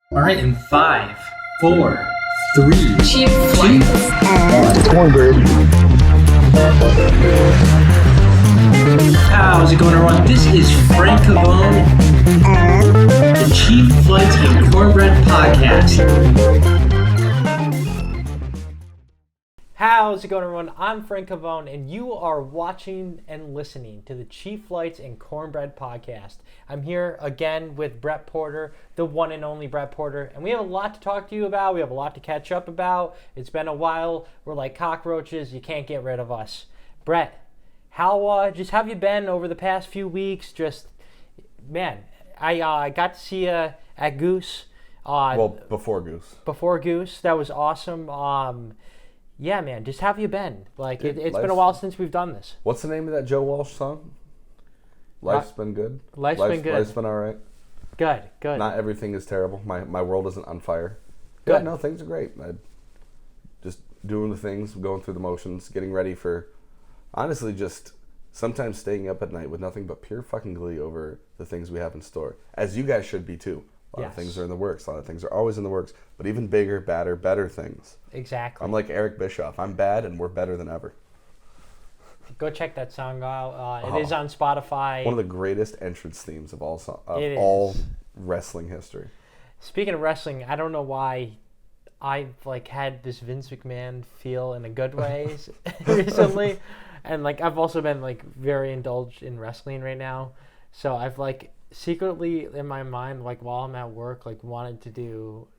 All right, in 5, 4, 3, Cheap flights. Cornbread. How's it going, everyone? This is Frank Cavone, the Cheap Flights and Cornbread podcast. How's it going, everyone? I'm Frank Cavone, and you are watching and listening to the Cheap Flights and Cornbread podcast. I'm here again with Brett Porter, the one and only Brett Porter, and we have a lot to talk to you about. We have a lot to catch up about. It's been a while. We're like cockroaches. You can't get rid of us. Brett, how have you been over the past few weeks? I got to see you at Goose. Before Goose. Before Goose. That was awesome. Yeah, man, just how have you been? Like, Dude, it's been a while since we've done this. What's the name of that Joe Walsh song? Life's been good. Life's been good. Life's been all right. Good. Not everything is terrible. My world isn't on fire. Good. Yeah, no, things are great. Just doing the things, going through the motions, getting ready for, honestly, just sometimes staying up at night with nothing but pure fucking glee over the things we have in store. As you guys should be, too. A lot of things are in the works. A lot of things are always in the works. But even bigger, badder, better things. Exactly. I'm like Eric Bischoff. I'm bad and we're better than ever. Go check that song out. It is on Spotify. One of the greatest entrance themes of all wrestling history. Speaking of wrestling, I don't know why I've had this Vince McMahon feel in a good way recently. And I've also been very indulged in wrestling right now. So I've secretly in my mind, while I'm at work, wanted to do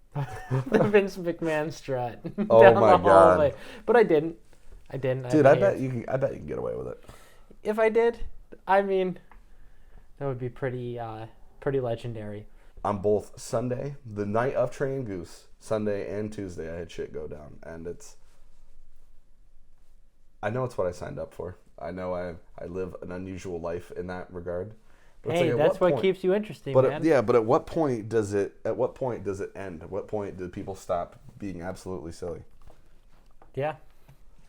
the Vince McMahon strut down the hallway. But I didn't. Dude, I bet you can get away with it. If I did, I mean, that would be pretty legendary. On both Sunday, the night of Train Goose, Sunday and Tuesday, I had shit go down, and I know it's what I signed up for. I know I live an unusual life in that regard. But hey, that's what keeps you interesting, man. But at what point does it end? At what point do people stop being absolutely silly? Yeah.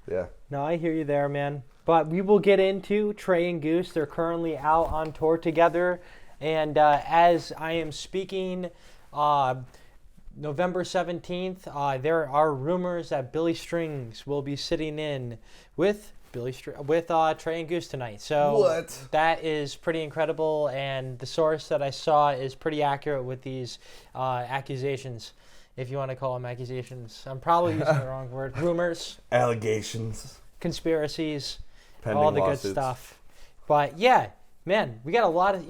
Yeah. No, I hear you there, man. But we will get into Trey and Goose. They're currently out on tour together. And as I am speaking, November 17th, there are rumors that Billy Strings will be sitting in with Trey and Goose tonight. So what? That is pretty incredible, and the source that I saw is pretty accurate with these accusations, if you want to call them accusations. I'm probably using the wrong word. Rumors. Allegations. Conspiracies. Pending all the lawsuits. Good stuff. But yeah, man, we got a lot of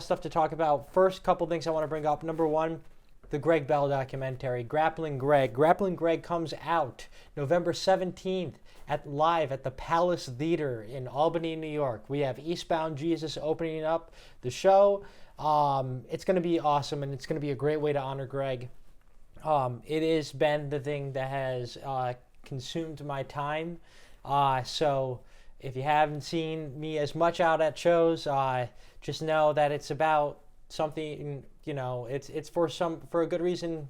stuff to talk about. First couple things I want to bring up. Number one, the Greg Bell documentary, Grappling Greg. Grappling Greg comes out November 17th live at the Palace Theater in Albany, New York. We have Eastbound Jesus opening up the show. It's going to be awesome, and it's going to be a great way to honor Greg. It has been the thing that has consumed my time. So if you haven't seen me as much out at shows, just know that it's about something, it's for a good reason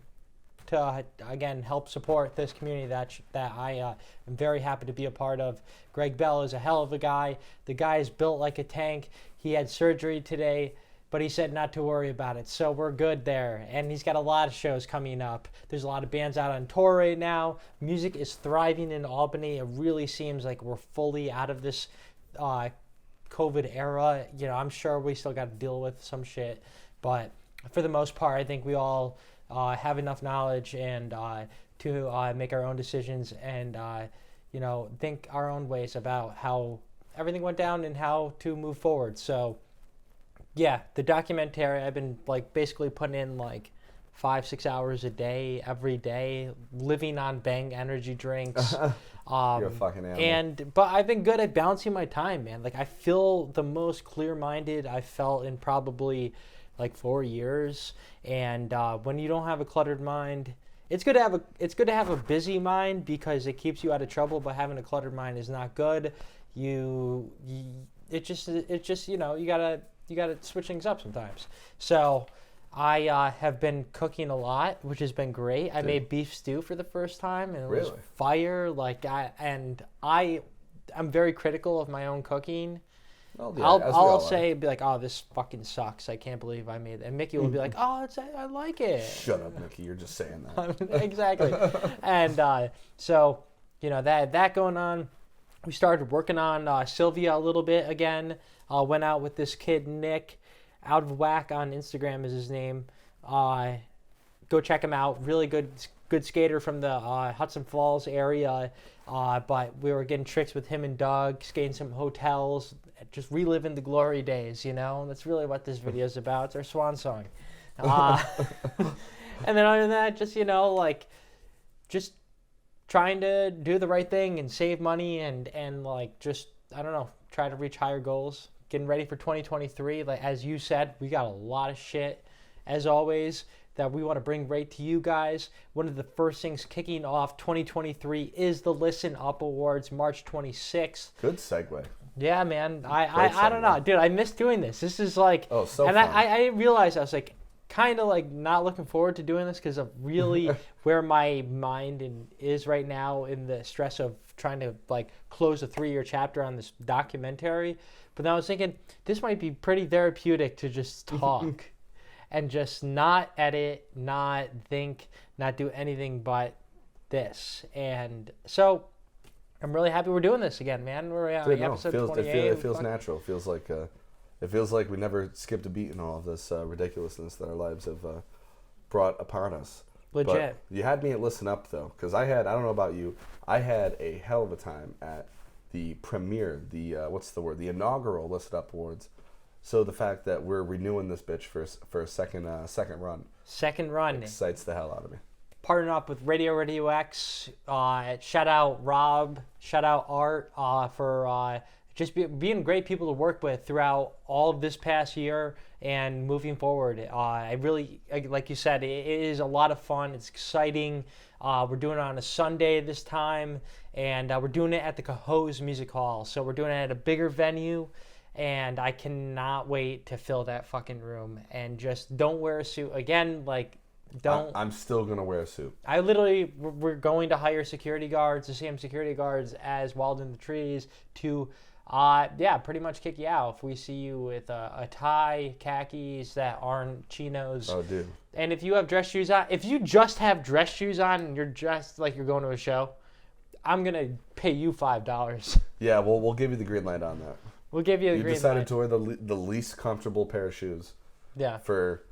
to, again, help support this community that I am very happy to be a part of. Greg Bell is a hell of a guy. The guy is built like a tank. He had surgery today, but he said not to worry about it. So we're good there. And he's got a lot of shows coming up. There's a lot of bands out on tour right now. Music is thriving in Albany. It really seems like we're fully out of this COVID era. I'm sure we still got to deal with some shit, but for the most part, I think we all have enough knowledge and to make our own decisions and think our own ways about how everything went down and how to move forward. So yeah, the documentary, I've been basically putting in 5-6 hours a day every day, living on Bang energy drinks. You're a fucking animal. But I've been good at balancing my time, man. I feel the most clear-minded I've felt in probably 4 years. And when you don't have a cluttered mind, it's good to have a busy mind because it keeps you out of trouble. But having a cluttered mind is not good. You gotta switch things up sometimes. So I have been cooking a lot, which has been great. I made beef stew for the first time, and it was fire. I'm very critical of my own cooking. I'll say, be like, oh, this fucking sucks. I can't believe I made it. And Mickey will be like, oh, I like it. Shut up, Mickey. You're just saying that. Exactly. And so, that going on. We started working on Sylvia a little bit again. Went out with this kid, Nick. Out of Whack on Instagram is his name. Go check him out. Really good skater from the Hudson Falls area. But we were getting tricks with him and Doug, skating some hotels, just reliving the glory days, That's really what this video is about. It's our swan song. And then other than that, just, just trying to do the right thing and save money and just, I don't know, try to reach higher goals. Getting ready for 2023. Like, as you said, we got a lot of shit, as always, that we want to bring right to you guys. One of the first things kicking off 2023 is the Listen Up Awards, March 26th. Good segue. Yeah, man. I don't know. Dude, I miss doing this. This is like... Oh, so and fun. I realized I was like, kind of like not looking forward to doing this because of really where my mind is right now in the stress of trying to like close a 3-year chapter on this documentary. But then I was thinking, this might be pretty therapeutic to just talk and just not edit, not think, not do anything but this. And so I'm really happy we're doing this again, man. We're on episode 28. It feels natural. It feels like we never skipped a beat in all of this ridiculousness that our lives have brought upon us. Legit. But you had me at Listen Up, though, because I don't know about you, I had a hell of a time at the premiere, the inaugural Listen Up Awards. So the fact that we're renewing this bitch for a second run. Second run. Excites the hell out of me. Partnering up with Radio X. Shout out Rob. Shout out Art for just being great people to work with throughout all of this past year and moving forward. I really, like you said, it is a lot of fun. It's exciting. We're doing it on a Sunday this time, and we're doing it at the Cahoes Music Hall. So we're doing it at a bigger venue, and I cannot wait to fill that fucking room. And just don't wear a suit. Again, don't. I'm still going to wear a suit. We're going to hire security guards, the same security guards as Wild in the Trees, to pretty much kick you out if we see you with a tie, khakis that aren't chinos. Oh, dude. And if you have dress shoes on, if you just have dress shoes on and you're dressed like you're going to a show, I'm going to pay you $5. Yeah, we'll give you the green light on that. We'll give you a green light. You decided to wear the least comfortable pair of shoes. Yeah. For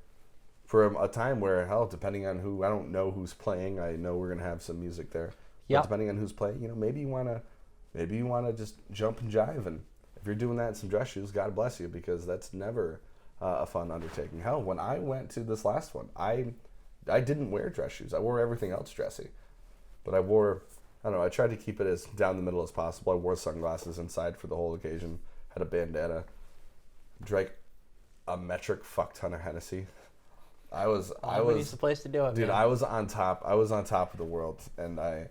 a time where, hell, depending on who, I don't know who's playing. I know we're going to have some music there. Yeah. Depending on who's playing, maybe you want to just jump and jive. And if you're doing that in some dress shoes, God bless you, because that's never a fun undertaking. Hell, when I went to this last one, I didn't wear dress shoes. I wore everything else dressy. But I tried to keep it as down the middle as possible. I wore sunglasses inside for the whole occasion. Had a bandana. Drank a metric fuck ton of Hennessy. I was the place to do it, dude. man. I was on top of the world, and I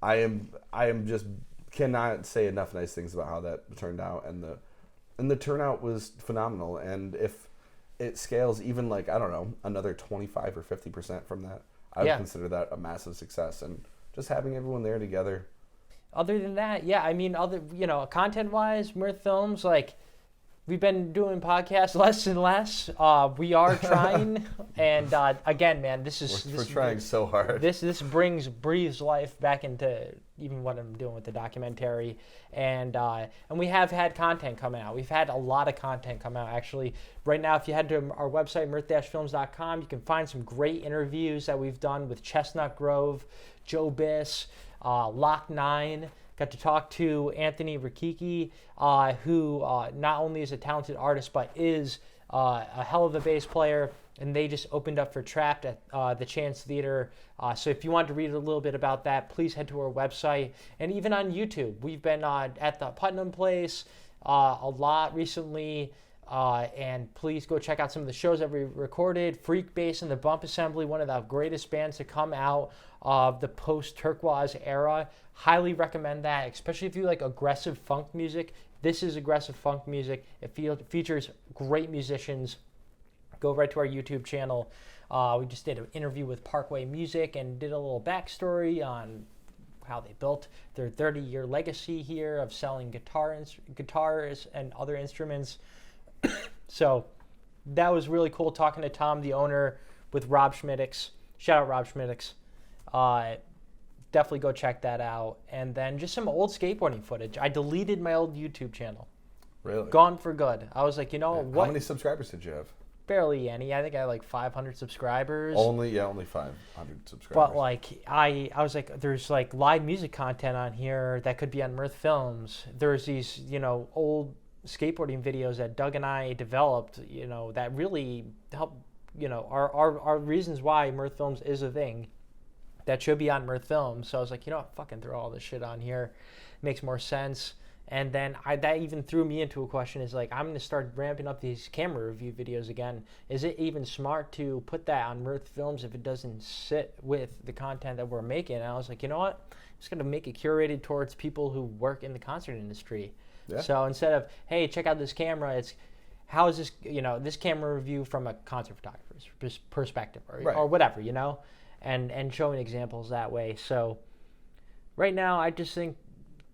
am just cannot say enough nice things about how that turned out, and the turnout was phenomenal. And if it scales even another 25 or 50% from that, I would consider that a massive success. And just having everyone there together. Other than that, content wise, Mirth Films, we've been doing podcasts less and less. We are trying, and again, man, we're trying so hard. This breathes life back into even what I'm doing with the documentary, and we have had content come out. We've had a lot of content come out actually. Right now, if you head to our website mirth-films.com, you can find some great interviews that we've done with Chestnut Grove, Joe Biss, Lock 9. Got to talk to Anthony Rikiki, who not only is a talented artist, but is a hell of a bass player. And they just opened up for Trapped at the Chance Theater. So if you want to read a little bit about that, please head to our website. And even on YouTube, we've been at the Putnam Place a lot recently. And please go check out some of the shows that we recorded. Freak Bass and the Bump Assembly, one of the greatest bands to come out of the post-Turquoise era. Highly recommend that, especially if you like aggressive funk music. This is aggressive funk music. It features great musicians. Go right to our YouTube channel. We just did an interview with Parkway Music and did a little backstory on how they built their 30-year legacy here of selling guitars and other instruments. So that was really cool talking to Tom, the owner, with Rob Schmiddix. Shout out Rob Schmiddix. Definitely go check that out. And then just some old skateboarding footage. I deleted my old YouTube channel. Really? Gone for good. I was like, what? How many subscribers did you have? Barely any. I think I had like 500 subscribers. Only 500 subscribers. But like I was like, there's like live music content on here that could be on Mirth Films. There's these, old skateboarding videos that Doug and I developed, that really help, are reasons why Mirth Films is a thing that should be on Mirth Films. So I was like, fucking throw all this shit on here. Makes more sense. And then that even threw me into a question is like, I'm going to start ramping up these camera review videos again. Is it even smart to put that on Mirth Films if it doesn't sit with the content that we're making? And I was like, you know what? I'm just going to make it curated towards people who work in the concert industry. Yeah. So instead of, hey, check out this camera, it's how is this, this camera review from a concert photographer's perspective or whatever, and showing examples that way. So right now, I just think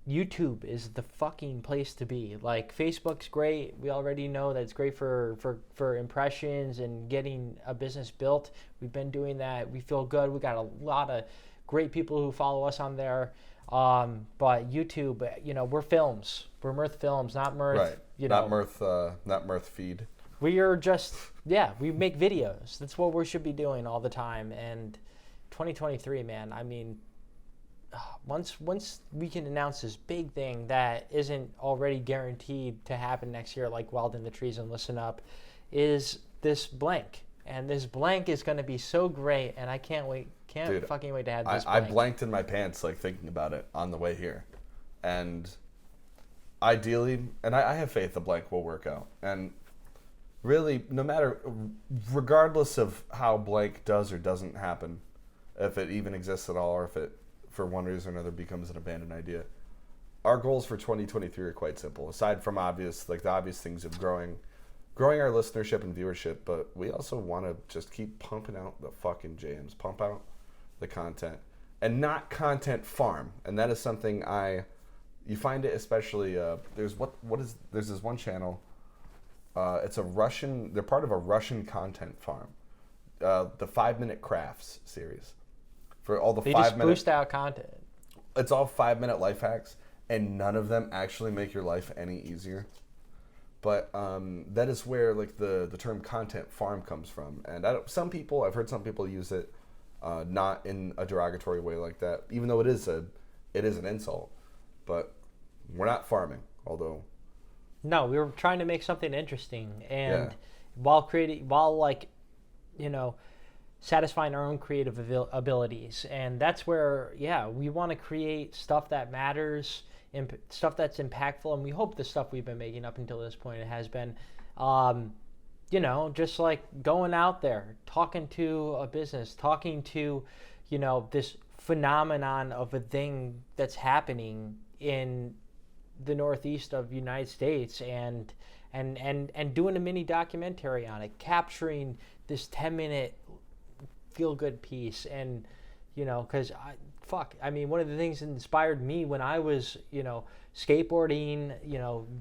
YouTube is the fucking place to be. Like, Facebook's great. We already know that it's great for impressions and getting a business built. We've been doing that. We feel good. We got a lot of great people who follow us on there. But YouTube, we're films. We're Mirth Films, not Mirth. Right. Not Mirth Feed. We are just, we make videos. That's what we should be doing all the time. And 2023, man, I mean, once we can announce this big thing that isn't already guaranteed to happen next year, like Wild in the Trees and Listen Up, is this blank. And this blank is going to be so great, and I can't wait. Fucking wait to have this blank. I blanked in my pants, like, thinking about it on the way here. And ideally, and I have faith the blank will work out. And really, regardless of how blank does or doesn't happen, if it even exists at all, or if it, for one reason or another, becomes an abandoned idea, our goals for 2023 are quite simple. Aside from the obvious things of growing our listenership and viewership, but we also want to just keep pumping out the fucking jams, pump out the content, and not content farm. And that is something you find it especially, there's this one channel, it's a Russian, they're part of a Russian content farm, the 5 Minute Crafts series. For all the they 5 just minute, boost out content. It's all 5 minute life hacks, and none of them actually make your life any easier. But that is where like the term content farm comes from. And I've heard some people use it not in a derogatory way like that, even though it is an insult. But we're not farming, although. No, we were trying to make something interesting, and while satisfying our own creative abilities. And that's where, we want to create stuff that matters, stuff that's impactful, and we hope the stuff we've been making up until this point has been, just like going out there, talking to a business, talking to, this phenomenon of a thing that's happening in the Northeast of the United States, and doing a mini documentary on it, capturing this 10-minute feel-good piece. And because one of the things that inspired me when I was skateboarding,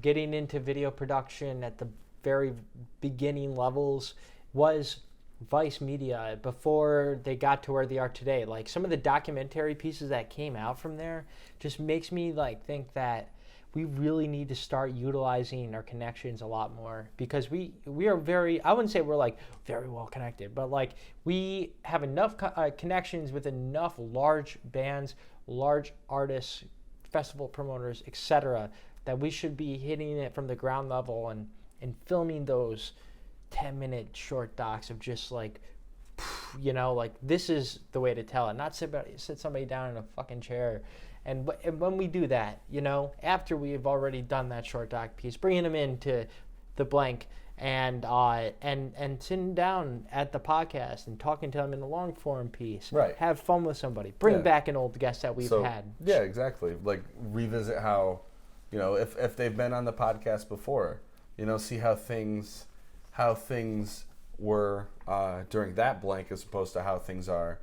getting into video production at the very beginning levels, was Vice Media before they got to where they are today. Like, some of the documentary pieces that came out from there just makes me think that we really need to start utilizing our connections a lot more, because we are I wouldn't say we're very well connected, but we have enough connections with enough large bands, large artists, festival promoters, etc., that we should be hitting it from the ground level and filming those 10-minute short docs of just this is the way to tell it, not sit somebody down in a fucking chair. And when we do that, after we've already done that short doc piece, bringing them into the blank and sitting down at the podcast and talking to them in a long form piece, right? Have fun with somebody, bring back an old guest that we've had. Yeah, exactly. Like, revisit how, if they've been on the podcast before, see how things were during that blank as opposed to how things are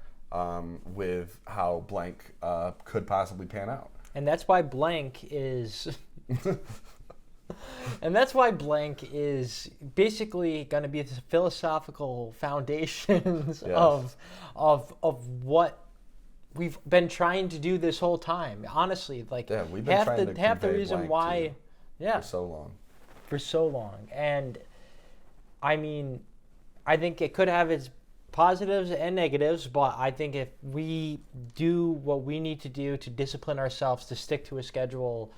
with how blank could possibly pan out. And that's why blank is... And that's why blank is basically going to be the philosophical foundations of what we've been trying to do this whole time. Honestly, like we've been trying to half the convey reason blank why, for so long. And I mean, I think it could have its positives and negatives, but I think if we do what we need to do to discipline ourselves to stick to a schedule,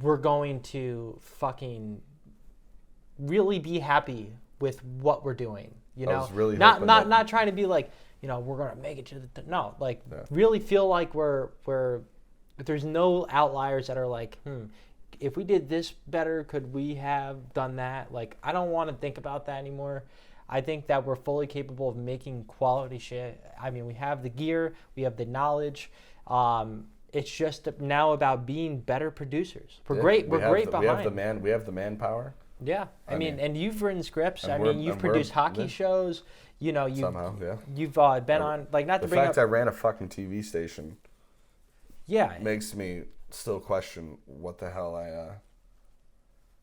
we're going to fucking really be happy with what we're doing. You know, really not trying to be like, you know, we're gonna make it to the really feel like we're there's no outliers that are like, if we did this better, could we have done that? Like, I don't want to think about that anymore. I think that we're fully capable of making quality shit. I mean, we have the gear, we have the knowledge. It's just now about being better producers. We're great. We're great behind. We have the manpower. Yeah, I mean, and you've written scripts. I mean, you've produced hockey shows. You know, you've been on, like, not to bring up. The fact I ran a fucking TV station. Yeah. Makes me still question what the hell I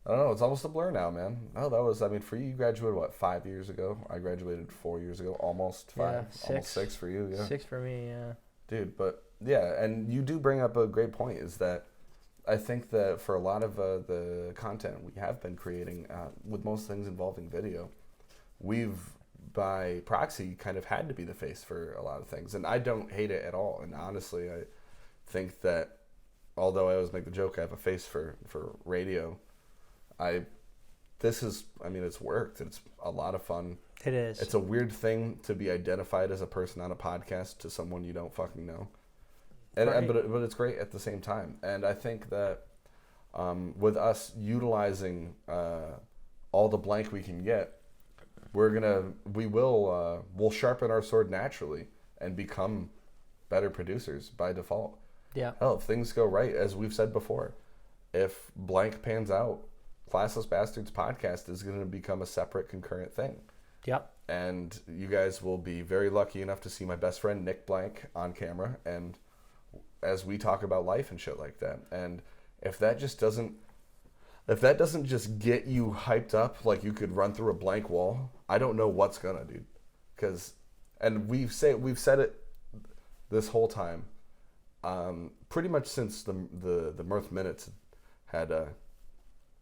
don't know. It's almost a blur now, man. Oh, that was. I mean, for you graduated what, 5 years ago? I graduated 4 years ago. Almost 5. Yeah, almost 6 for you. Yeah. 6 for me. Yeah. Dude, but. Yeah, and you do bring up a great point, is that I think that for a lot of the content we have been creating, with most things involving video, we've, by proxy, kind of had to be the face for a lot of things. And I don't hate it at all. And honestly, I think that, although I always make the joke I have a face for radio, it's worked. It's a lot of fun. It is. It's a weird thing to be identified as a person on a podcast to someone you don't fucking know. But it's great at the same time. And I think that with us utilizing all the blank we can get, we'll sharpen our sword naturally and become better producers by default. Yeah. Hell, if things go right, as we've said before, if blank pans out, Classless Bastards podcast is going to become a separate concurrent thing. Yep. And you guys will be very lucky enough to see my best friend Nick Blank on camera, and as we talk about life and shit like that. And if that doesn't just get you hyped up like you could run through a blank wall, I don't know what's gonna, dude. And we've said it this whole time, pretty much since the Mirth Minutes had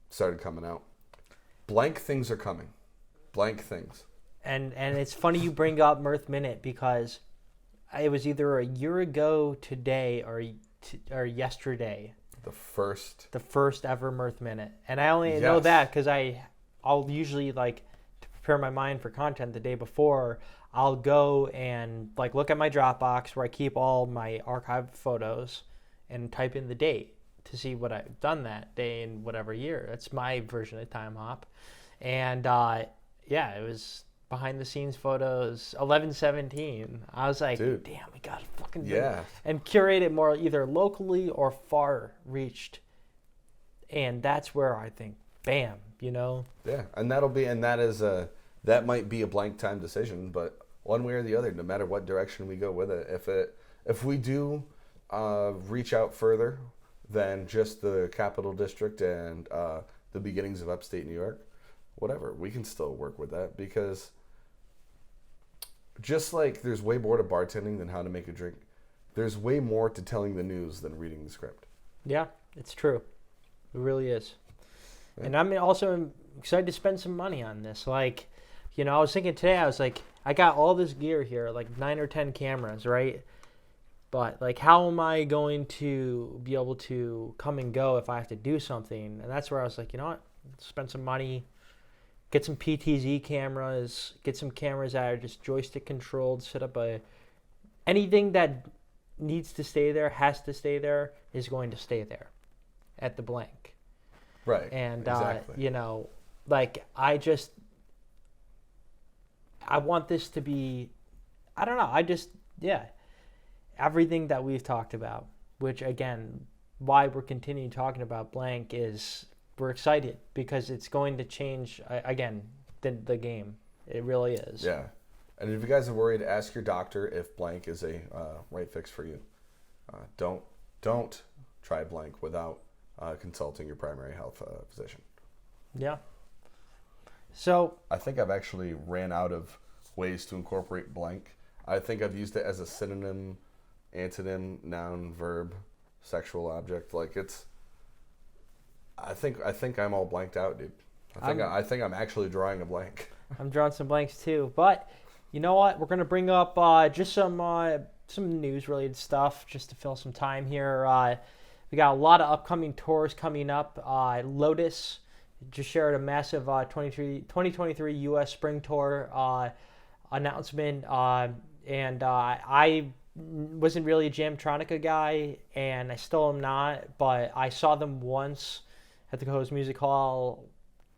started coming out. Blank things are coming. Blank things. And it's funny you bring up Mirth Minute, because it was either a year ago today or yesterday. The first ever Mirth Minute. And I only know that because I'll usually, like, to prepare my mind for content the day before, I'll go and, like, look at my Dropbox where I keep all my archived photos and type in the date to see what I've done that day in whatever year. That's my version of Time Hop. And it was behind the scenes photos 11/17. I was like, dude, damn, we gotta fucking do it. And curate it more either locally or far reached. And that's where I think, bam, you know. Yeah, and that might be a blank time decision, but one way or the other, no matter what direction we go with it, if we do reach out further than just the Capital District and the beginnings of upstate New York, whatever, we can still work with that, because just like there's way more to bartending than how to make a drink, there's way more to telling the news than reading the script. Yeah, it's true. It really is. Yeah. And I'm also excited to spend some money on this. Like, you know, I was thinking today, I was like, I got all this gear here, like 9 or 10 cameras, right? But, like, how am I going to be able to come and go if I have to do something? And that's where I was like, you know what? Spend some money. Get some PTZ cameras, get some cameras that are just joystick controlled, set up anything that needs to stay there, has to stay there, is going to stay there at the blank. Right. And, exactly. you know, like, I want this to be, I don't know, everything that we've talked about, which, again, why we're continuing talking about blank is, we're excited because it's going to change, again, the game. It really is. Yeah. And if you guys are worried, ask your doctor if blank is a right fix for you. Don't try blank without consulting your primary health physician. Yeah. So I think I've actually ran out of ways to incorporate blank. I think I've used it as a synonym, antonym, noun, verb, sexual object. Like it's. I think I'm all blanked out, dude. I think I'm actually drawing a blank. I'm drawing some blanks too, but you know what? We're gonna bring up just some news related stuff just to fill some time here. We got a lot of upcoming tours coming up. Lotus just shared a massive 2023 U.S. Spring Tour announcement, and I wasn't really a Jamtronica guy, and I still am not, but I saw them once at the Coast Music Hall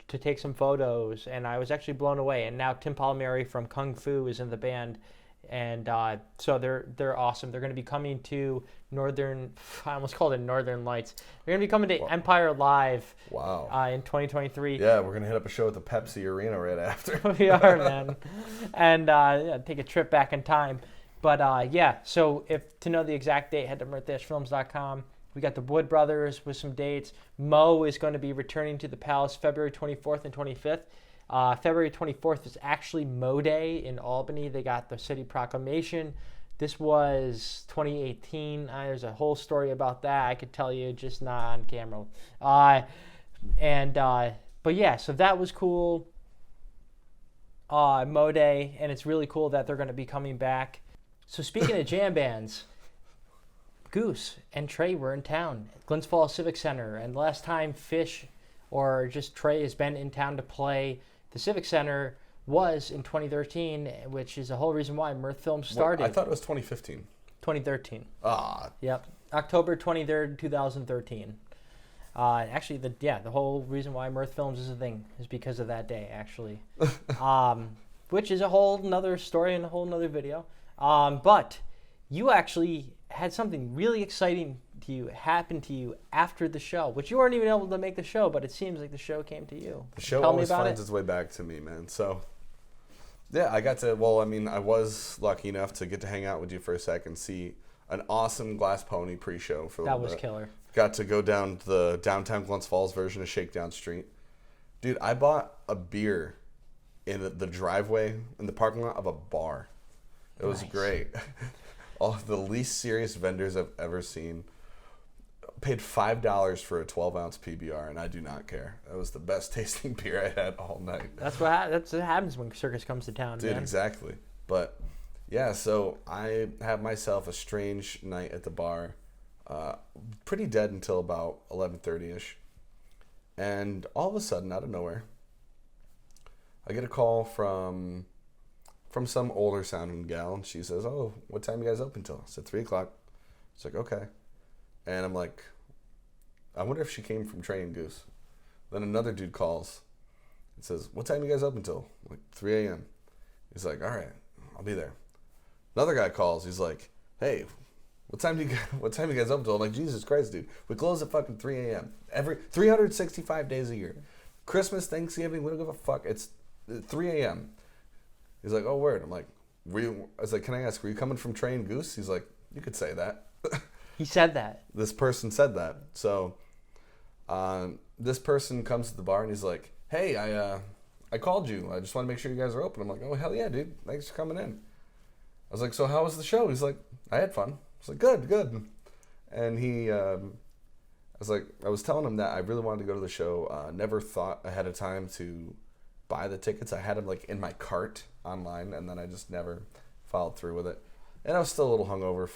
to take some photos, and I was actually blown away. And now Tim Palmieri from Kung Fu is in the band, and so they're awesome. They're going to be coming to I almost called it Northern Lights. They're going to be coming to Empire Live. Wow. In 2023. Yeah, we're going to hit up a show at the Pepsi Arena right after. We are, man. And take a trip back in time. But yeah, so if to know the exact date, head to mirth-films.com. We got the Wood Brothers with some dates. Mo is going to be returning to the Palace February 24th and 25th. February 24th is actually Mo Day in Albany. They got the city proclamation. This was 2018. There's a whole story about that. I could tell you, just not on camera. But yeah, so that was cool. Mo Day, and it's really cool that they're going to be coming back. So speaking of jam bands, Goose and Trey were in town at Glens Falls Civic Center, and the last time Fish or just Trey has been in town to play the Civic Center was in 2013, which is the whole reason why Mirth Films started. I thought it was 2015. 2013. Ah. Yep. October 23rd, 2013. Actually, the whole reason why Mirth Films is a thing is because of that day, actually. Which is a whole nother story and a whole nother video. But you actually had something really exciting to you happen to you after the show, which you weren't even able to make the show, but it seems like the show came to you. The show always finds its way back to me, man. So, yeah, I was lucky enough to get to hang out with you for a second, see an awesome Glass Pony pre-show for a little bit. That was killer. Got to go down the downtown Glens Falls version of Shakedown Street. Dude, I bought a beer in the driveway in the parking lot of a bar. It was great. All the least serious vendors I've ever seen. Paid $5 for a 12-ounce PBR, and I do not care. That was the best tasting beer I had all night. That's what happens when Circus comes to town, dude, man. Exactly. But, yeah, so I had myself a strange night at the bar. Pretty dead until about 11:30ish. And all of a sudden, out of nowhere, I get a call from some older sounding gal, and she says, "Oh, what time you guys open till?" I said 3 o'clock. She's like, "Okay." And I'm like, I wonder if she came from Trey and Goose. Then another dude calls and says, "What time you guys open till?" I'm like, 3 a.m. He's like, "All right, I'll be there." Another guy calls. He's like, "Hey, what time you guys open till?" I'm like, "Jesus Christ, dude. We close at fucking 3 a.m. every 365 days a year. Christmas, Thanksgiving, we don't give a fuck. It's 3 a.m. He's like, "Oh, word." I'm like, I was like, "Can I ask, were you coming from Trey and Goose?" He's like, "You could say that." He said that. This person said that. So this person comes to the bar and he's like, "Hey, I called you. I just want to make sure you guys are open." I'm like, "Oh, hell yeah, dude. Thanks for coming in." I was like, "So how was the show?" He's like, "I had fun." I was like, Good. And I was telling him that I really wanted to go to the show. Never thought ahead of time to buy the tickets. I had them like in my cart online, and then I just never followed through with it. And I was still a little hungover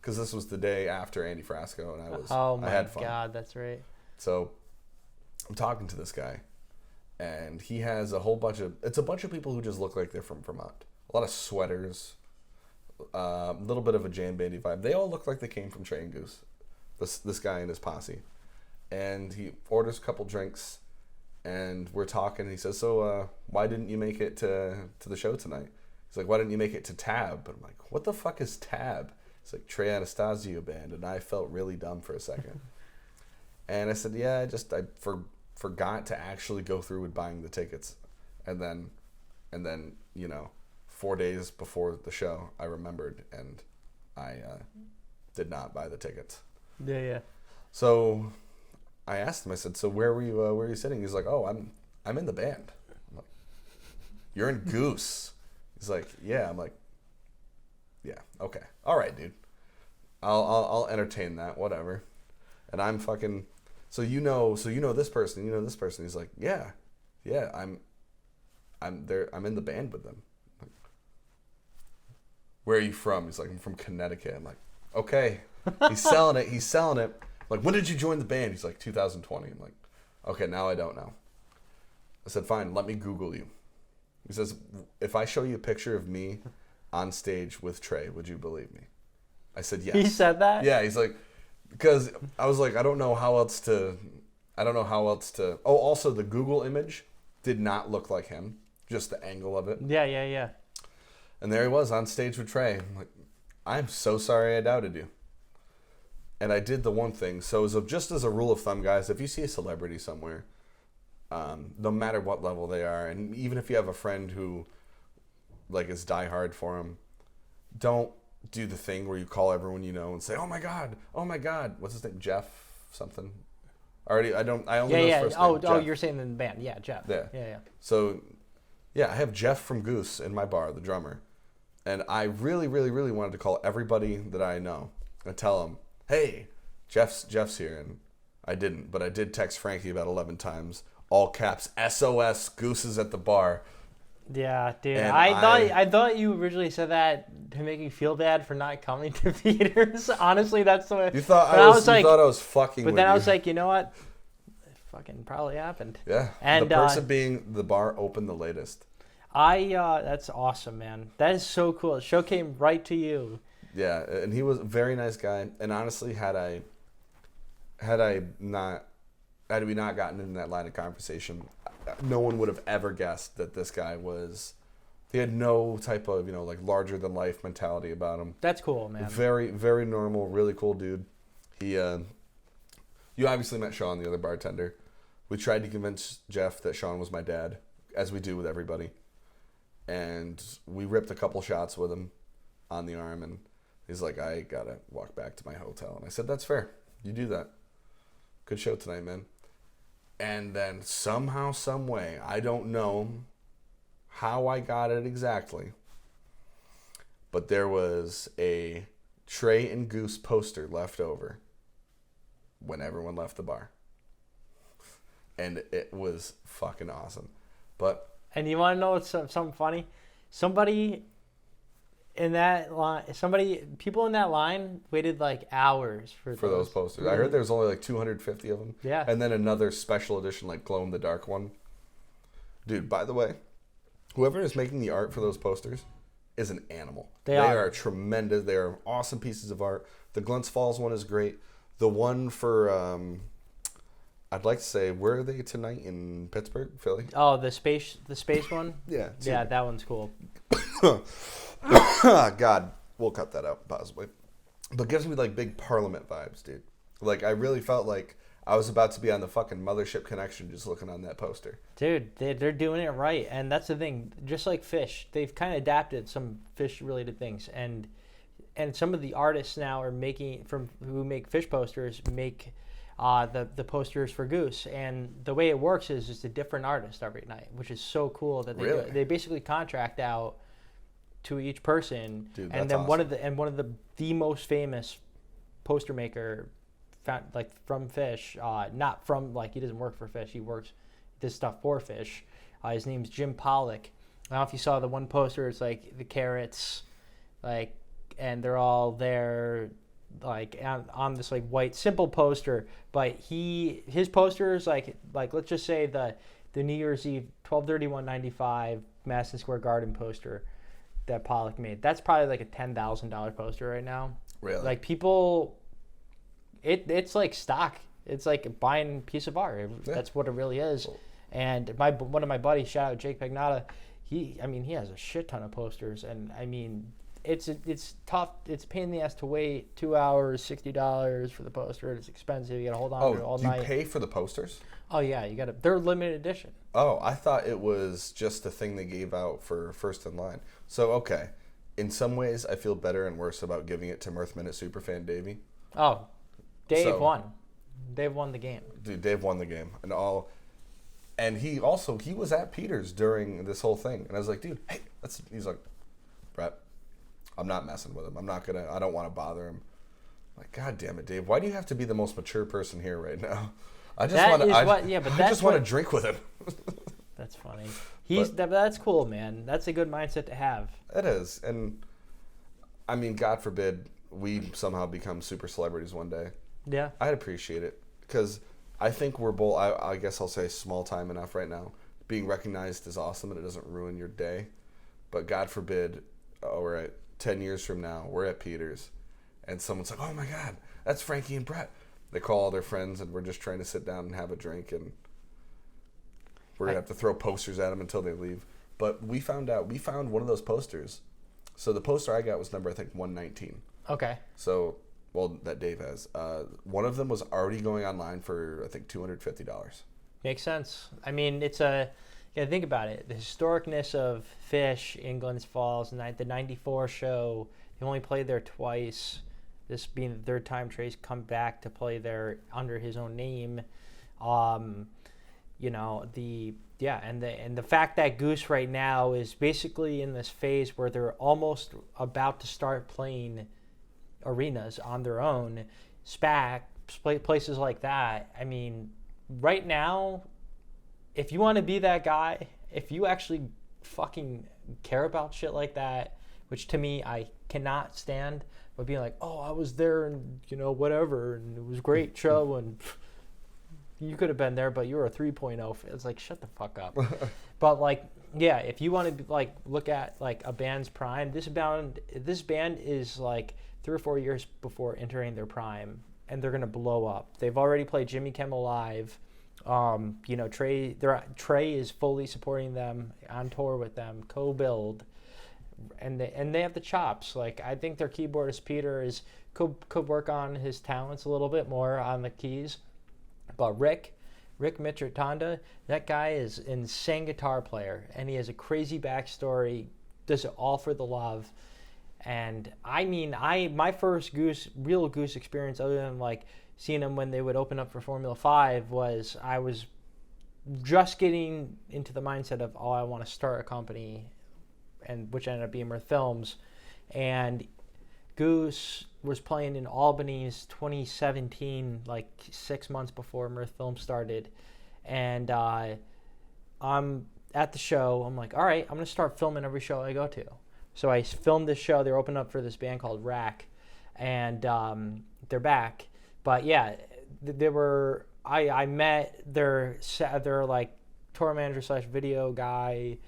because this was the day after Andy Frasco, and I had fun. Oh my God, that's right. So I'm talking to this guy, and he has a bunch of people who just look like they're from Vermont. A lot of sweaters, a little bit of a jam bandy vibe. They all look like they came from Trey and Goose. This guy and his posse, and he orders a couple drinks, and we're talking. And he says, "So why didn't you make it to the show tonight?" He's like, "Why didn't you make it to Tab?" But I'm like, "What the fuck is Tab?" It's like Trey Anastasio band, and I felt really dumb for a second. And I said, "Yeah, I forgot to actually go through with buying the tickets," and then 4 days before the show, I remembered, and I did not buy the tickets. Yeah. So I asked him. I said, "So where were you sitting?" He's like, "Oh, I'm in the band." I'm like, "You're in Goose?" He's like, "Yeah." I'm like, "Yeah, okay, all right, dude. I'll entertain that, whatever." And I'm fucking. So you know this person. You know this person. He's like, "Yeah, I'm there. I'm in the band with them." I'm like, "Where are you from?" He's like, "I'm from Connecticut." I'm like, "Okay." He's selling it. I'm like, "When did you join the band?" He's like, 2020. I'm like, "Okay, now I don't know." I said, "Fine, let me Google you." He says, "If I show you a picture of me on stage with Trey, would you believe me?" I said, "Yes." He said that? Yeah, he's like, because I was like, I don't know how else to. Oh, also the Google image did not look like him, just the angle of it. Yeah. And there he was on stage with Trey. I'm like, "I'm so sorry I doubted you." And I did the one thing. So just as a rule of thumb, guys, if you see a celebrity somewhere, no matter what level they are, and even if you have a friend who like is diehard for him, don't do the thing where you call everyone you know and say, oh my god, what's his name, Jeff something. I only know his first name. Oh, you're saying in the band. Yeah, Jeff. Yeah. So yeah, I have Jeff from Goose in my bar, the drummer, and I really wanted to call everybody that I know and tell them, "Hey, Jeff's here," and I didn't, but I did text Frankie about 11 times, all caps, SOS, Goose is at the bar. Yeah, dude. And I thought you originally said that to make me feel bad for not coming to theaters. Honestly, that's the way. You thought I was fucking. But then I was like, you know what? It fucking probably happened. Yeah. And the person being the bar opened the latest. That's awesome, man. That is so cool. The show came right to you. Yeah, and he was a very nice guy. And honestly, had we not gotten in that line of conversation, no one would have ever guessed that this guy he had no type of, like larger than life mentality about him. That's cool, man. Very, very normal, really cool dude. You obviously met Sean, the other bartender. We tried to convince Jeff that Sean was my dad, as we do with everybody. And we ripped a couple shots with him on the arm, and he's like, "I gotta walk back to my hotel." And I said, "That's fair. You do that. Good show tonight, man." And then somehow, some way, I don't know how I got it exactly, but there was a Trey and Goose poster left over when everyone left the bar. And it was fucking awesome. And you want to know what's something funny? People in that line waited like hours for those posters. I heard there was only like 250 of them. Yeah. And then another special edition, like glow in the dark one. Dude, by the way, whoever is making the art for those posters is an animal. They are tremendous. They are awesome pieces of art. The Glens Falls one is great. The one for I'd like to say, where are they tonight in Pittsburgh, Philly? Oh, the space one? Yeah. Yeah, that one's cool. God, we'll cut that out, possibly. But it gives me, like, big Parliament vibes, dude. Like, I really felt like I was about to be on the fucking Mothership Connection just looking on that poster. Dude, they're doing it right. And that's the thing. Just like Fish, they've kind of adapted some Fish-related things. And some of the artists now are who make Fish posters, make the posters for Goose. And the way it works is it's a different artist every night, which is so cool that they basically contract out to each person. Dude, and then awesome. one of the most famous poster maker from Fish, not from, like, he doesn't work for Fish, he does stuff for Fish. His name's Jim Pollock. I don't know if you saw the one poster, it's like the carrots, like, and they're all there, like on this like white simple poster, but his poster is like let's just say the New Year's Eve 12/31/95 Madison Square Garden poster that Pollock made. That's probably like a $10,000 poster right now. Really? Like, people, it's like stock. It's like buying a piece of art. Yeah. That's what it really is. And one of my buddies, shout out Jake Pagnotta, he has a shit ton of posters, and I mean, it's tough. It's a pain in the ass to wait 2 hours, $60 for the poster. It's expensive. You got to hold on to it all do night. you pay for the posters? Oh yeah, you got to. They're limited edition. Oh, I thought it was just a thing they gave out for first in line. So, okay. In some ways, I feel better and worse about giving it to Mirth Minute Superfan Davey. Oh, Dave won. Dave won the game. Dude, Dave won the game. And he was at Peter's during this whole thing. And I was like, dude, hey, he's like, Brett, I'm not messing with him. I don't want to bother him. I'm like, God damn it, Dave. Why do you have to be the most mature person here right now? I just want to drink with him. That's funny. That's cool, man. That's a good mindset to have. It is. And I mean, God forbid we somehow become super celebrities one day. Yeah. I'd appreciate it because I think we're both, I guess I'll say small time enough right now. Being recognized is awesome and it doesn't ruin your day. But God forbid, we're at 10 years from now, we're at Peter's and someone's like, oh my God, that's Frankie and Brett. They call all their friends and we're just trying to sit down and have a drink and we're going to have to throw posters at them until they leave. But we found one of those posters. So the poster I got was number, I think, 119. Okay. So, well, that Dave has. One of them was already going online for, I think, $250. Makes sense. I mean, think about it. The historicness of Fish in Glens Falls, the 94 show, they only played there twice. This being the third time Trey's come back to play there under his own name. And the fact that Goose right now is basically in this phase where they're almost about to start playing arenas on their own, SPAC, places like that. I mean, right now, if you want to be that guy, if you actually fucking care about shit like that, which to me I cannot stand, but being like, oh, I was there and whatever, and it was a great show and you could have been there, but you were a 3.0. It's like, shut the fuck up. But like, yeah, if you want to like look at like a band's prime, this band is like 3 or 4 years before entering their prime, and they're gonna blow up. They've already played Jimmy Kimmel Live. Trey is fully supporting them, on tour with them, co-build, and they have the chops. Like, I think their keyboardist Peter could work on his talents a little bit more on the keys. But Rick Mitrotanda, that guy is an insane guitar player, and he has a crazy backstory, does it all for the love. And I mean, my first real Goose experience, other than like seeing them when they would open up for Formula 5, was I was just getting into the mindset of, oh, I want to start a company, and which ended up being Mirth Films. And Goose was playing in Albany's 2017, like 6 months before Mirth Films started. And I'm at the show. I'm like, all right, I'm going to start filming every show I go to. So I filmed this show. They were opening up for this band called Rack, and they're back. But yeah, I met their like tour manager / video guy,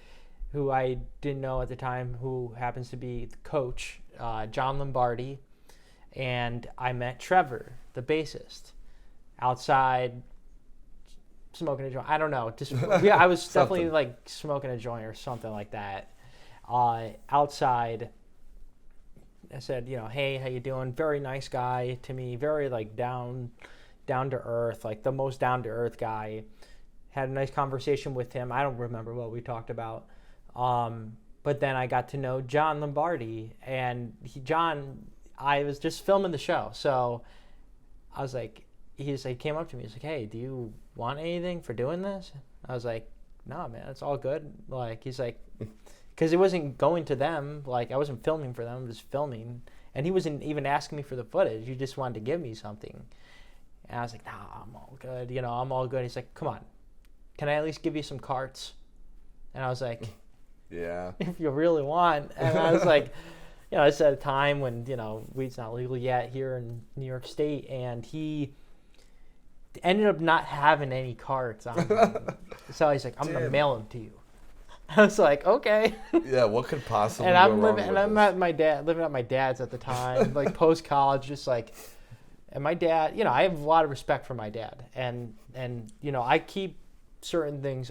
who I didn't know at the time, who happens to be the coach, John Lombardi, and I met Trevor, the bassist, outside smoking a joint. I don't know, I was definitely like smoking a joint or something like that. Outside, I said, hey, how you doing? Very nice guy to me, very like down to earth, like the most down to earth guy. Had a nice conversation with him. I don't remember what we talked about. But then I got to know John Lombardi, and I was just filming the show. So I was like, he came up to me. He's like, hey, do you want anything for doing this? I was like, no, man, it's all good. Like, he's like, because it wasn't going to them. Like, I wasn't filming for them, I was filming. And he wasn't even asking me for the footage. He just wanted to give me something. And I was like, nah, I'm all good. I'm all good. He's like, come on, can I at least give you some carts? And I was like, yeah, if you really want. And I was like, it's at a time when, weed's not legal yet here in New York State. And he ended up not having any carts on him. So he's like, I'm going to mail them to you. I was like, okay. Yeah, what could possibly and go I'm wrong living, with and this? I'm living at my dad's at the time, like post college, just like, and my dad, I have a lot of respect for my dad, and I keep certain things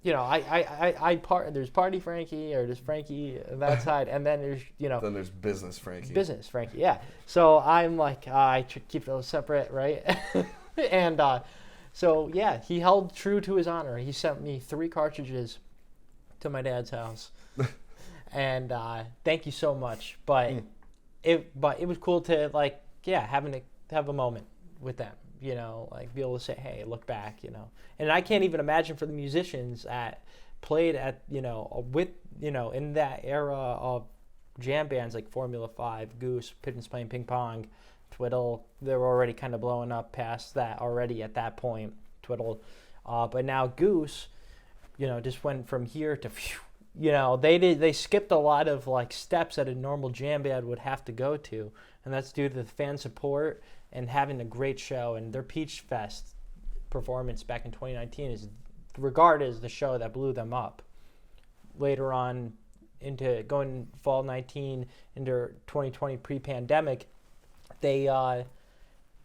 there's Party Frankie, or there's Frankie on that side, and then there's, Then there's Business Frankie. Business Frankie, yeah. So I'm like, I keep those separate, right? And so, yeah, he held true to his honor. He sent me 3 cartridges to my dad's house. And thank you so much. But it was cool to, like, have a moment with them, like be able to say, hey, look back, And I can't even imagine for the musicians that played at, with, in that era of jam bands like Formula 5, Goose, Pigeons Playing Ping Pong, Twiddle. They were already kind of blowing up past that already at that point, Twiddle. But now Goose, just went from here to phew. They skipped a lot of like steps that a normal jam band would have to go to, and that's due to the fan support and having a great show. And their Peach Fest performance back in 2019 is regarded as the show that blew them up. Later on, into going fall 19 into 2020 pre-pandemic, they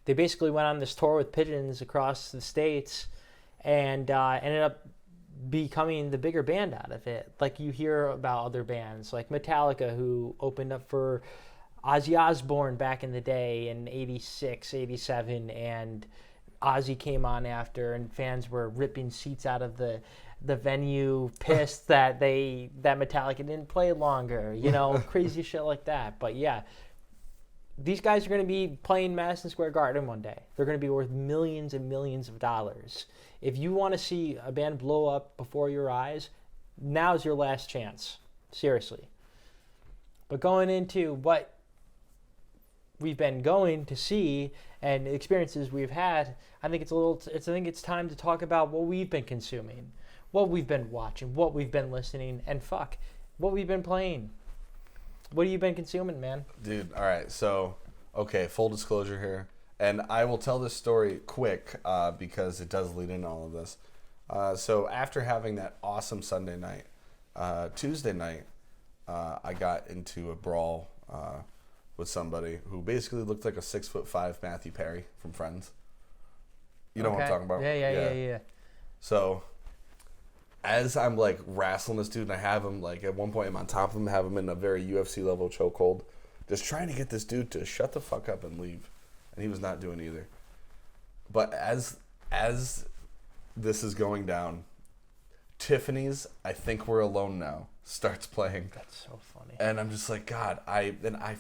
basically went on this tour with Pigeons across the states, and ended up becoming the bigger band out of it. Like you hear about other bands like Metallica, who opened up for Ozzy Osbourne back in the day in 86, 87, and Ozzy came on after, and fans were ripping seats out of the venue, pissed that Metallica didn't play longer, crazy shit like that. But yeah, these guys are going to be playing Madison Square Garden one day. They're going to be worth millions and millions of dollars. If you want to see a band blow up before your eyes, now's your last chance. Seriously. But going into what we've been going to see and the experiences we've had, I think it's time to talk about what we've been consuming, what we've been watching, what we've been listening, and what we've been playing. What have you been consuming, man? Dude, all right. So, okay, full disclosure here. And I will tell this story quick because it does lead into all of this. So after having that awesome Sunday night, Tuesday night, I got into a brawl with somebody who basically looked like a 6'5" Matthew Perry from Friends. You know what I'm talking about? Yeah. So as I'm like wrestling this dude, and I have him like at one point I'm on top of him, have him in a very UFC level chokehold, just trying to get this dude to shut the fuck up and leave, and he was not doing either. But as this is going down, Tiffany's "I Think We're Alone Now" starts playing. That's so funny. And I'm just like, God, I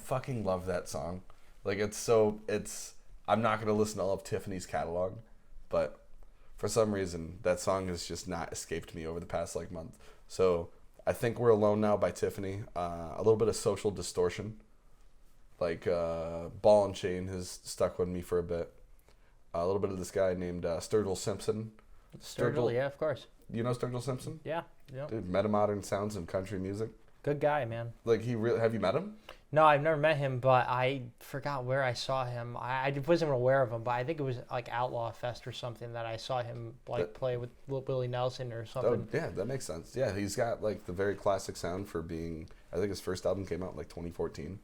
fucking love that song. Like I'm not gonna listen to all of Tiffany's catalog, but for some reason, that song has just not escaped me over the past like month. So I Think We're Alone Now by Tiffany. A little bit of Social Distortion. Like Ball and Chain has stuck with me for a bit. A little bit of this guy named Sturgill Simpson. Sturgill, yeah, of course. You know Sturgill Simpson? Yeah. Dude, metamodern sounds in country music. Good guy, man. Like have you met him? No, I've never met him, but I forgot where I saw him. I wasn't aware of him, but I think it was like Outlaw Fest or something that I saw him play with Willie Nelson or something. Oh, yeah, that makes sense. Yeah, he's got like the very classic sound for being, I think his first album came out in like 2014,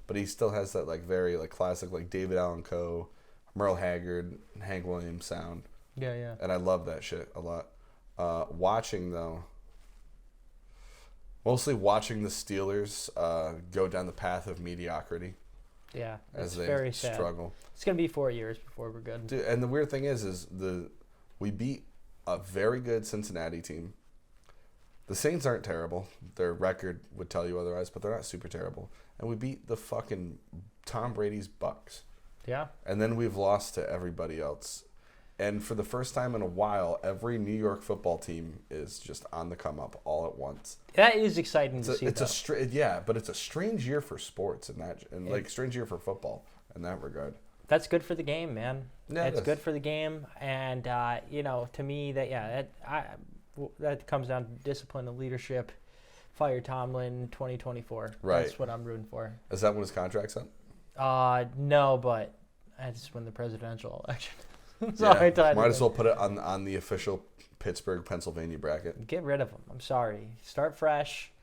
but he still has that like very like classic like David Allan Coe, Merle Haggard, Hank Williams sound. Yeah. And I love that shit a lot. Watching though, mostly watching the Steelers go down the path of mediocrity. Yeah, as they very sad. Struggle. It's gonna be 4 years before we're good. Dude, and the weird thing is we beat a very good Cincinnati team. The Saints aren't terrible. Their record would tell you otherwise, but they're not super terrible. And we beat the fucking Tom Brady's Bucks. Yeah. And then we've lost to everybody else. And for the first time in a while, every New York football team is just on the come up all at once. That is exciting to see. But it's a strange year for sports like strange year for football in that regard. That's good for the game, man. Yeah, it's good for the game, and to me that comes down to discipline and leadership. Fire Tomlin 2024. Right. That's what I'm rooting for. Is that when his contract's up? No, but I just win the presidential election. Sorry, might as well put it on the official Pittsburgh, Pennsylvania bracket. Get rid of him. I'm sorry. Start fresh.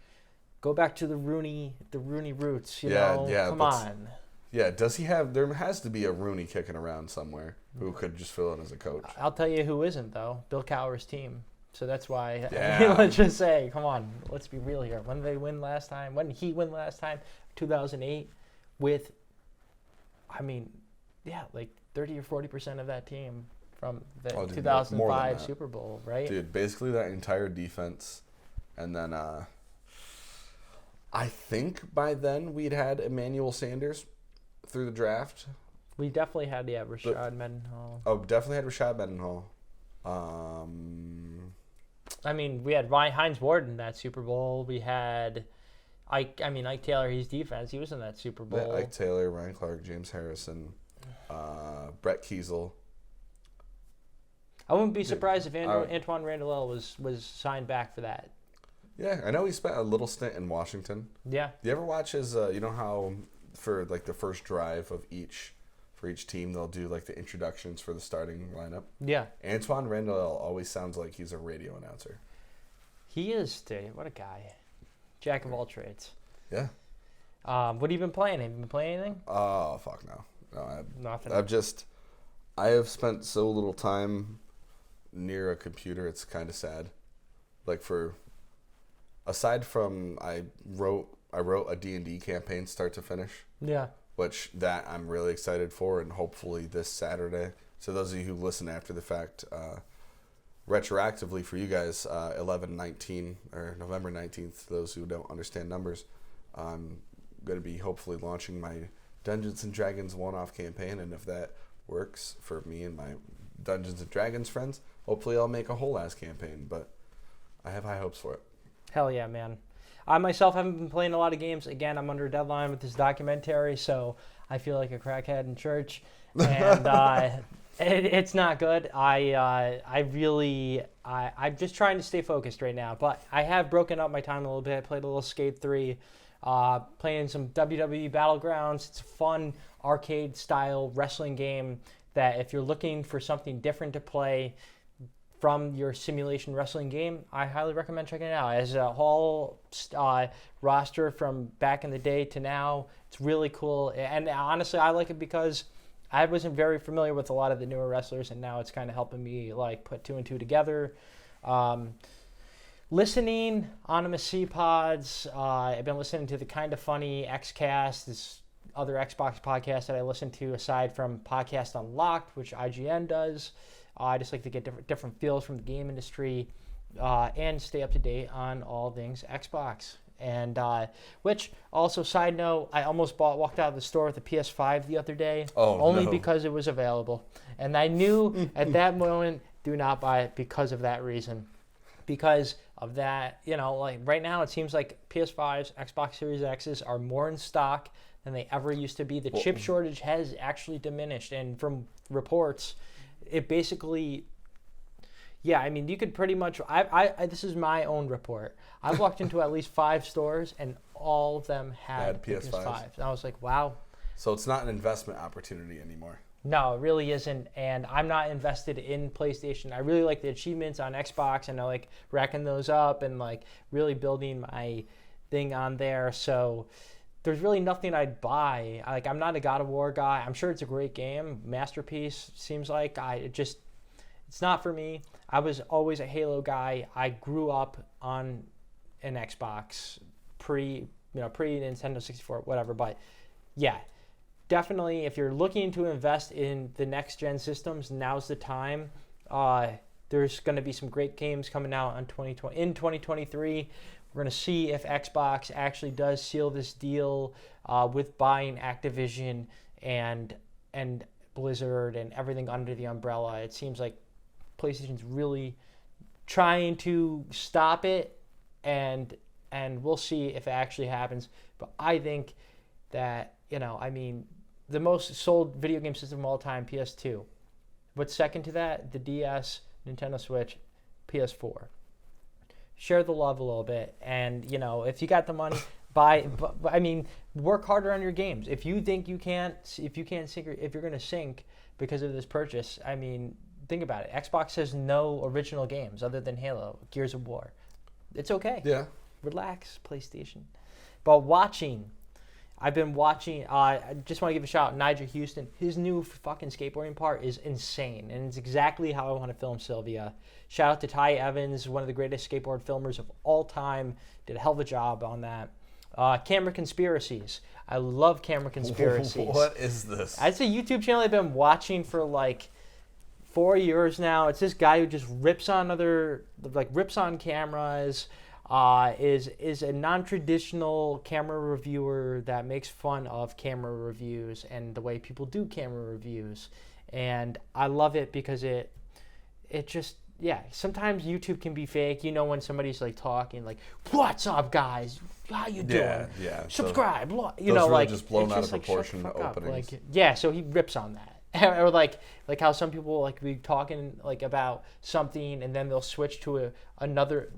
Go back to the Rooney roots. Come on. Yeah, does he have? There has to be a Rooney kicking around somewhere who could just fill in as a coach. I'll tell you who isn't though. Bill Cowher's team. So that's why, Yeah. let's just say, come on, let's be real here. When did they win last time? When did he win last time? 2008 with, like 30 or 40% of that team from the 2005 Super Bowl, right? Dude, basically that entire defense. And then I think by then we'd had Emmanuel Sanders through the draft. We definitely had, Rashad Mendenhall. Oh, definitely had Rashad Mendenhall. We had Hines Ward in that Super Bowl. We had Ike Taylor, his defense. He was in that Super Bowl. Ike Taylor, Ryan Clark, James Harrison, Brett Kiesel. I wouldn't be surprised if Antoine Randall was signed back for that. Yeah, I know he spent a little stint in Washington. Yeah. Do you ever watch his, you know how for like the first drive of each team, they'll do like the introductions for the starting lineup? Yeah. Antoine Randall always sounds like he's a radio announcer. He is, dude. What a guy. Jack of all trades. Yeah. What have you been playing? Have you been playing anything? Oh, fuck no. No, Nothing. I have spent so little time near a computer, it's kind of sad. Like aside from I wrote a D&D campaign start to finish. Yeah. Which that I'm really excited for, and hopefully this Saturday. So those of you who listen after the fact, retroactively for you guys, 11/19 or November 19th, those who don't understand numbers, I'm going to be hopefully launching my Dungeons & Dragons one-off campaign, and if that works for me and my Dungeons & Dragons friends, hopefully I'll make a whole-ass campaign, but I have high hopes for it. Hell yeah, man. I myself haven't been playing a lot of games. Again, I'm under a deadline with this documentary, so I feel like a crackhead in church, and it's not good. I'm just trying to stay focused right now, but I have broken up my time a little bit. I played a little Skate 3, playing some WWE Battlegrounds. It's a fun arcade-style wrestling game that if you're looking for something different to play from your simulation wrestling game, I highly recommend checking it out. As a whole roster from back in the day to now, it's really cool. And honestly, I like it because I wasn't very familiar with a lot of the newer wrestlers, and now it's kind of helping me like put two and two together. Listening Anonymous C Pods, I've been listening to the Kind of Funny XCast, this other Xbox podcast that I listen to aside from Podcast Unlocked, which IGN does. I just like to get different feels from the game industry and stay up to date on all things Xbox. And which also, side note, I almost walked out of the store with a PS5 the other day, because it was available. And I knew at that moment, do not buy it because of that reason. Because of that, like right now it seems like PS5s, Xbox Series X's are more in stock than they ever used to be. The chip shortage has actually diminished, and from reports, it basically, you could pretty much, I this is my own report. I've walked into at least 5 stores, and all of them had PS5s. And I was like, wow. So it's not an investment opportunity anymore. No, it really isn't, and I'm not invested in PlayStation. I really like the achievements on Xbox, and I like racking those up and like really building my thing on there, so there's really nothing I'd buy. I'm not a God of War guy. I'm sure it's a great game, masterpiece. Seems like it's not for me. I was always a Halo guy. I grew up on an Xbox pre Nintendo 64, whatever. But yeah, definitely if you're looking to invest in the next gen systems, now's the time. There's going to be some great games coming out in 2023. We're going to see if Xbox actually does seal this deal with buying Activision and Blizzard and everything under the umbrella. It seems like PlayStation's really trying to stop it, and we'll see if it actually happens. But I think that, the most sold video game system of all time, PS2. What's second to that? The DS, Nintendo Switch, PS4. Share the love a little bit, and if you got the money, work harder on your games. If you think if you're going to sink because of this purchase, think about it. Xbox has no original games other than Halo, Gears of War. It's okay. Yeah. Relax, PlayStation. But watching, I've been watching. I just want to give a shout out Nigel Houston. His new fucking skateboarding part is insane, and it's exactly how I want to film Sylvia. Shout out to Ty Evans, one of the greatest skateboard filmers of all time. Did a hell of a job on that. Camera Conspiracies. I love Camera Conspiracies. What is this? It's a YouTube channel I've been watching for like 4 years now. It's this guy who just rips on cameras. Is a non-traditional camera reviewer that makes fun of camera reviews and the way people do camera reviews, and I love it because it just, yeah, sometimes YouTube can be fake. You know, when somebody's like talking like, "What's up, guys? How you doing? Yeah. Subscribe." So, you know, really like just blown out of like, proportion shut the fuck up. openings. Like, yeah, so he rips on that. Or like how some people like be talking like about something and then they'll switch to another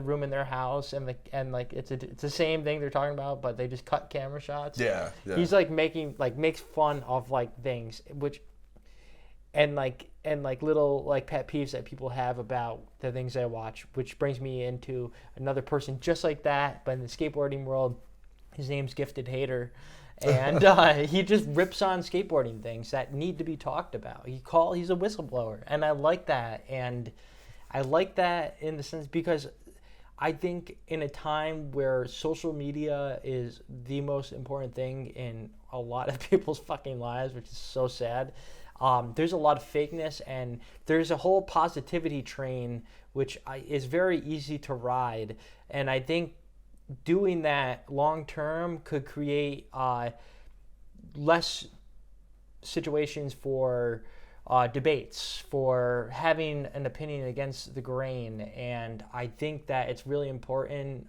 room in their house and it's the same thing they're talking about, but they just cut camera shots. Yeah. He's like makes fun of like things which and little like pet peeves that people have about the things they watch, which brings me into another person just like that, but in the skateboarding world. His name's Gifted Hater. And he just rips on skateboarding things that need to be talked about. He's a whistleblower, and I like that. And I like that in the sense because I think in a time where social media is the most important thing in a lot of people's fucking lives, which is so sad, there's a lot of fakeness, and there's a whole positivity train which is very easy to ride. And I think doing that long term could create less situations for debates, for having an opinion against the grain, and I think that it's really important.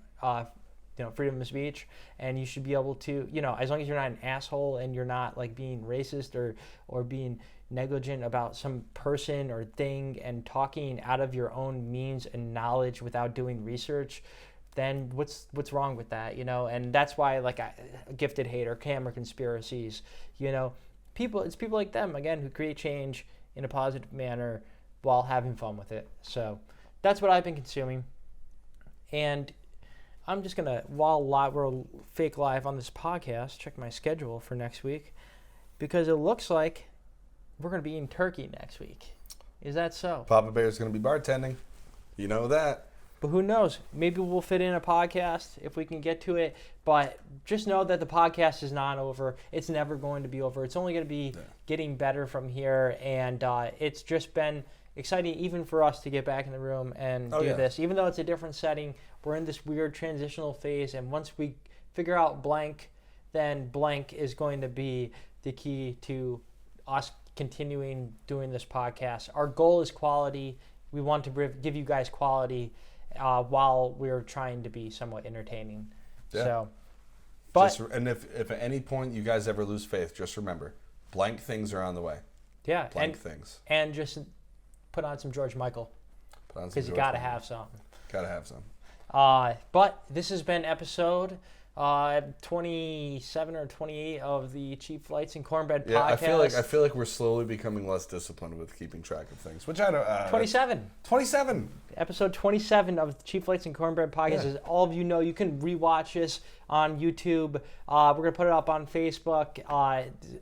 Freedom of speech, and you should be able to, as long as you're not an asshole and you're not like being racist or being negligent about some person or thing and talking out of your own means and knowledge without doing research, then what's wrong with that, And that's why, like, a Gifted Hater, Camera Conspiracies, it's people like them, again, who create change in a positive manner while having fun with it. So that's what I've been consuming. And I'm just going to, while we're fake live on this podcast, check my schedule for next week, because it looks like we're going to be eating turkey next week. Is that so? Papa Bear's going to be bartending. You know that. But who knows? Maybe we'll fit in a podcast if we can get to it. But just know that the podcast is not over. It's never going to be over. It's only going to be getting better from here. And it's just been exciting even for us to get back in the room and do this. Even though it's a different setting, we're in this weird transitional phase. And once we figure out blank, then blank is going to be the key to us continuing doing this podcast. Our goal is quality. We want to give you guys quality while we're trying to be somewhat entertaining. Yeah. So, but and if at any point you guys ever lose faith, just remember, blank things are on the way. Yeah, blank things. And just put on some George Michael. Because you gotta have some. Gotta have some. But this has been episode 27 or 28 of the Cheap Flights and Cornbread podcast. I feel like we're slowly becoming less disciplined with keeping track of things, which I don't. 27. 27. Episode 27 of the Cheap Flights and Cornbread podcast. As all of you know, you can rewatch this on YouTube. We're gonna put it up on Facebook,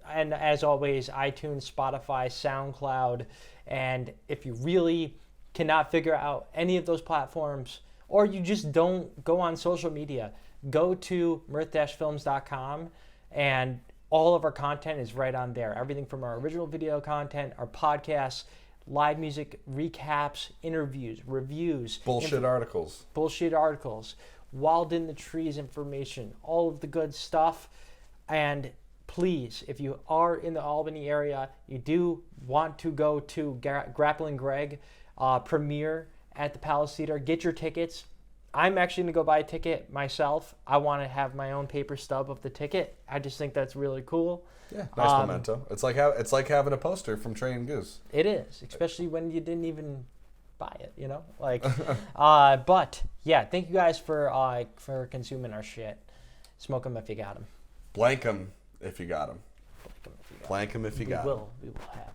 and as always, iTunes, Spotify, SoundCloud. And if you really cannot figure out any of those platforms, or you just don't go on social media, go to mirth-films.com, and all of our content is right on there. Everything from our original video content, our podcasts, live music, recaps, interviews, reviews. Bullshit articles, wild in the trees information, all of the good stuff. And please, if you are in the Albany area, you do want to go to Grappling Greg premiere at the Palace Theater, get your tickets. I'm actually going to go buy a ticket myself. I want to have my own paper stub of the ticket. I just think that's really cool. Yeah, nice memento. It's like having a poster from Trey and Goose. It is, especially when you didn't even buy it, But yeah, thank you guys for consuming our shit. Smoke them if you got them. Blank them if you got them. We will have